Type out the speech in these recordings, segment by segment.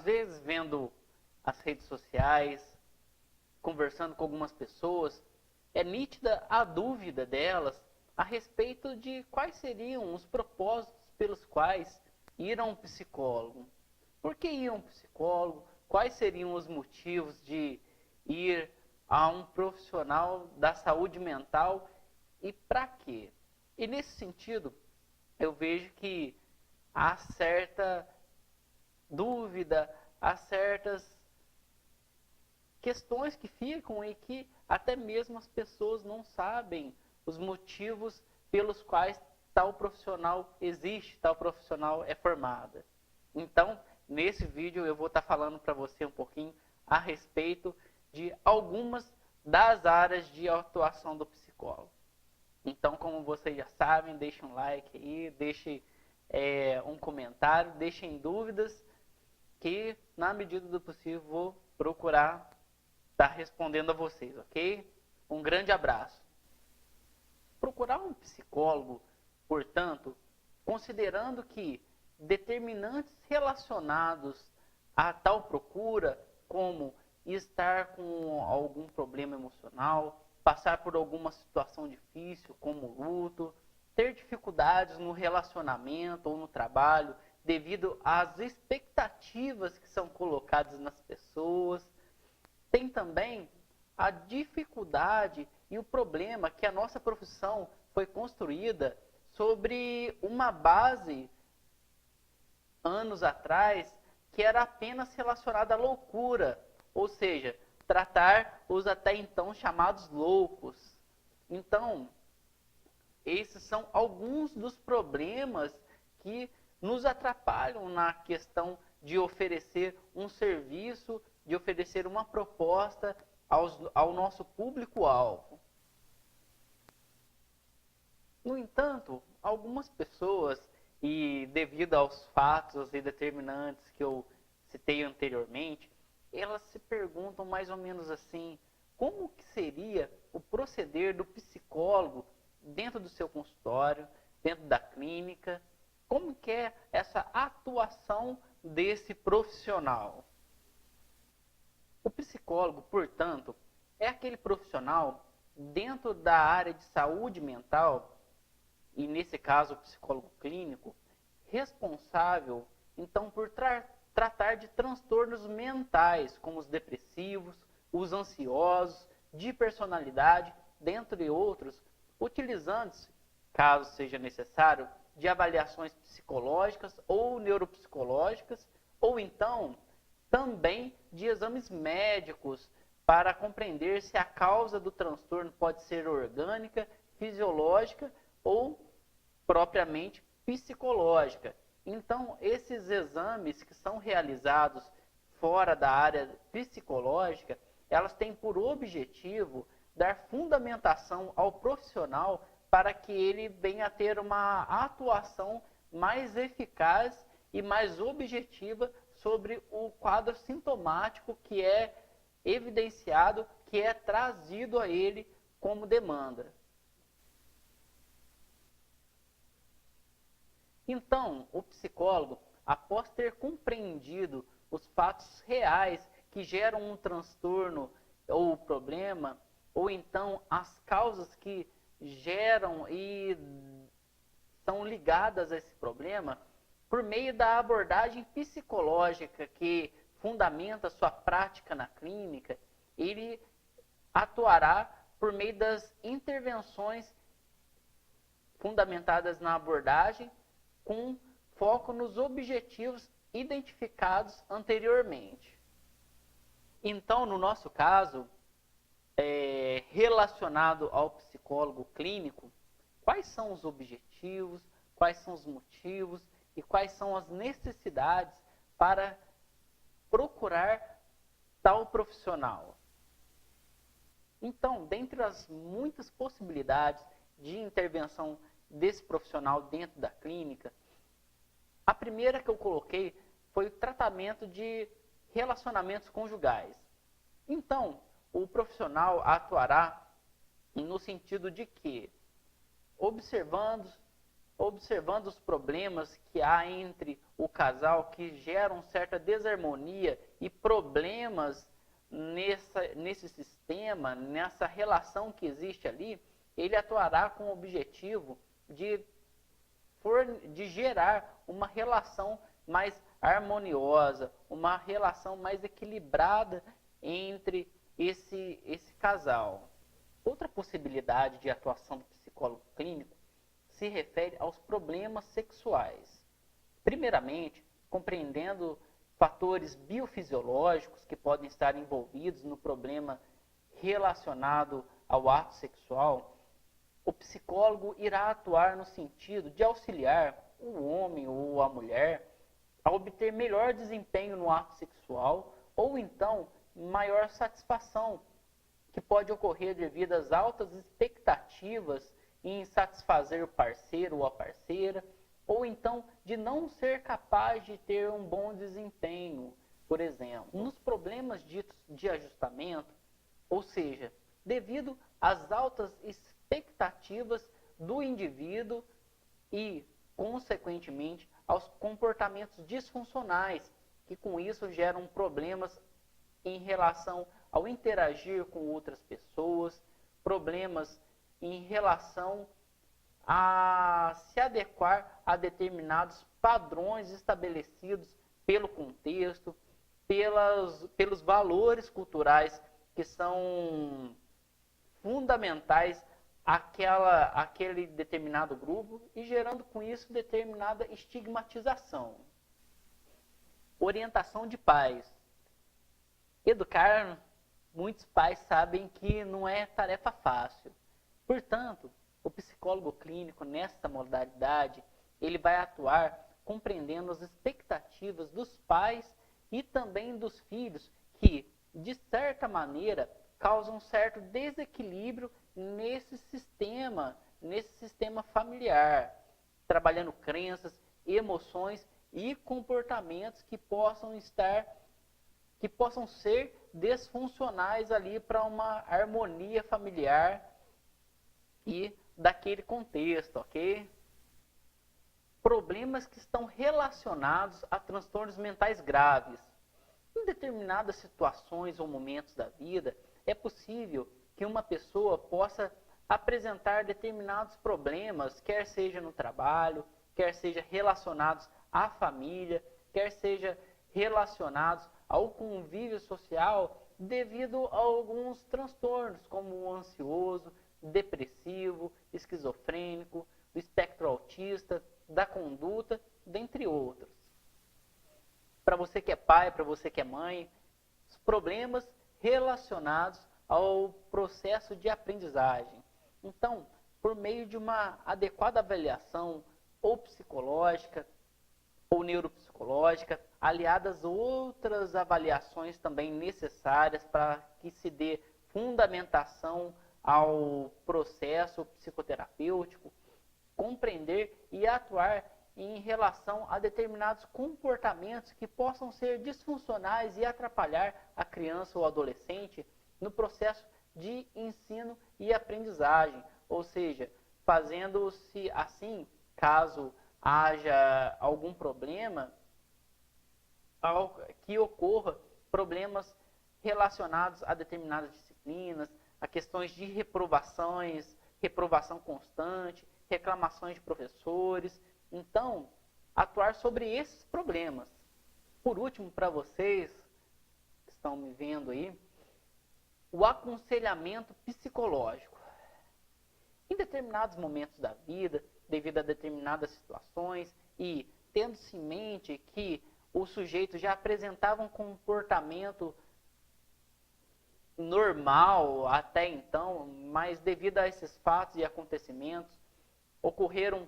às vezes vendo as redes sociais, conversando com algumas pessoas, é nítida a dúvida delas a respeito de quais seriam os propósitos pelos quais ir a um psicólogo. Por que ir a um psicólogo? Quais seriam os motivos de ir a um profissional da saúde mental e para quê? E nesse sentido, eu vejo que há certa dúvida, há certas questões que ficam e que até mesmo as pessoas não sabem os motivos pelos quais tal profissional existe, tal profissional é formada. Então, nesse vídeo eu vou estar falando para você um pouquinho a respeito de algumas das áreas de atuação do psicólogo. Então, como vocês já sabem, deixem um like aí, deixem um comentário, deixem dúvidas, que na medida do possível vou procurar estar respondendo a vocês, ok? Um grande abraço. Procurar um psicólogo, portanto, considerando que determinantes relacionados a tal procura, como estar com algum problema emocional, passar por alguma situação difícil, como luto, ter dificuldades no relacionamento ou no trabalho, devido às expectativas que são colocadas nas pessoas. Tem também a dificuldade e o problema que a nossa profissão foi construída sobre uma base, anos atrás, que era apenas relacionada à loucura, ou seja, tratar os até então chamados loucos. Então, esses são alguns dos problemas que nos atrapalham na questão de oferecer um serviço, de oferecer uma proposta ao nosso público-alvo. No entanto, algumas pessoas, e devido aos fatos e determinantes que eu citei anteriormente, elas se perguntam mais ou menos assim: como que seria o proceder do psicólogo dentro do seu consultório, dentro da clínica? Como que é essa atuação desse profissional? O psicólogo, portanto, é aquele profissional dentro da área de saúde mental, e nesse caso o psicólogo clínico, responsável então por tratar de transtornos mentais, como os depressivos, os ansiosos, de personalidade, dentre outros, utilizando-se, caso seja necessário, de avaliações psicológicas ou neuropsicológicas, ou então também de exames médicos para compreender se a causa do transtorno pode ser orgânica, fisiológica ou propriamente psicológica. Então, esses exames que são realizados fora da área psicológica, elas têm por objetivo dar fundamentação ao profissional para que ele venha a ter uma atuação mais eficaz e mais objetiva sobre o quadro sintomático que é evidenciado, que é trazido a ele como demanda. Então, o psicólogo, após ter compreendido os fatos reais que geram um transtorno ou problema, ou então as causas que geram e são ligadas a esse problema, por meio da abordagem psicológica que fundamenta sua prática na clínica, ele atuará por meio das intervenções fundamentadas na abordagem, com foco nos objetivos identificados anteriormente. Então, no nosso caso, relacionado ao psicólogo clínico, quais são os objetivos, quais são os motivos e quais são as necessidades para procurar tal profissional? Então, dentre as muitas possibilidades de intervenção desse profissional dentro da clínica, a primeira que eu coloquei foi o tratamento de relacionamentos conjugais. Então, o profissional atuará no sentido de que, observando observando os problemas que há entre o casal, que geram certa desarmonia e problemas nesse sistema, nessa relação que existe ali, ele atuará com o objetivo de gerar uma relação mais harmoniosa, uma relação mais equilibrada entre esse casal. Outra possibilidade de atuação do psicólogo clínico se refere aos problemas sexuais. Primeiramente, compreendendo fatores biofisiológicos que podem estar envolvidos no problema relacionado ao ato sexual, o psicólogo irá atuar no sentido de auxiliar o homem ou a mulher a obter melhor desempenho no ato sexual ou então maior satisfação, que pode ocorrer devido às altas expectativas em satisfazer o parceiro ou a parceira, ou então de não ser capaz de ter um bom desempenho, por exemplo. Nos problemas ditos de ajustamento, ou seja, devido às altas expectativas do indivíduo e, consequentemente, aos comportamentos disfuncionais, que com isso geram problemas em relação ao interagir com outras pessoas, problemas em relação a se adequar a determinados padrões estabelecidos pelo contexto, pelos valores culturais que são fundamentais àquele determinado grupo e gerando com isso determinada estigmatização. Orientação de pais. Educar, muitos pais sabem que não é tarefa fácil. Portanto, o psicólogo clínico, nesta modalidade, ele vai atuar compreendendo as expectativas dos pais e também dos filhos, que, de certa maneira, causam um certo desequilíbrio nesse sistema familiar, trabalhando crenças, emoções e comportamentos que possam ser disfuncionais ali para uma harmonia familiar e daquele contexto, ok? Problemas que estão relacionados a transtornos mentais graves. Em determinadas situações ou momentos da vida, é possível que uma pessoa possa apresentar determinados problemas, quer seja no trabalho, quer seja relacionados à família, quer seja relacionados ao convívio social, devido a alguns transtornos, como o ansioso, depressivo, esquizofrênico, do espectro autista, da conduta, dentre outros. Para você que é pai, para você que é mãe, os problemas relacionados ao processo de aprendizagem. Então, por meio de uma adequada avaliação, ou psicológica, ou neuropsicológica, aliadas a outras avaliações também necessárias para que se dê fundamentação ao processo psicoterapêutico, compreender e atuar em relação a determinados comportamentos que possam ser disfuncionais e atrapalhar a criança ou adolescente no processo de ensino e aprendizagem, ou seja, fazendo-se assim, caso haja algum problema, que ocorra problemas relacionados a determinadas disciplinas, a questões de reprovação constante, reclamações de professores. Então, atuar sobre esses problemas. Por último, para vocês que estão me vendo aí, o aconselhamento psicológico. Em determinados momentos da vida, devido a determinadas situações e tendo-se em mente que o sujeito já apresentava um comportamento normal até então, mas devido a esses fatos e acontecimentos, ocorreram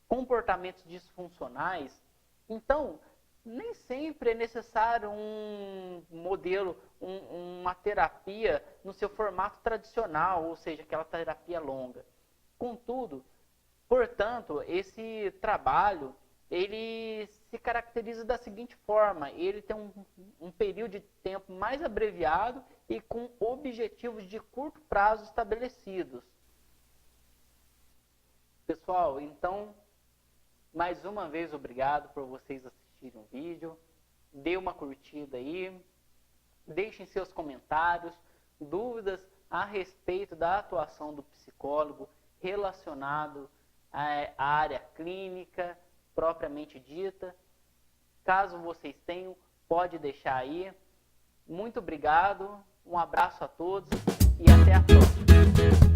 comportamentos disfuncionais, então nem sempre é necessário um modelo, uma terapia no seu formato tradicional, ou seja, aquela terapia longa. Contudo, portanto, esse trabalho, ele se caracteriza da seguinte forma: ele tem um período de tempo mais abreviado e com objetivos de curto prazo estabelecidos. Pessoal, então, Mais uma vez, obrigado por vocês assistirem o vídeo. Dê uma curtida aí. Deixem seus comentários, dúvidas a respeito da atuação do psicólogo relacionado à área clínica propriamente dita. Caso vocês tenham, pode deixar aí. Muito obrigado, um abraço a todos e até a próxima.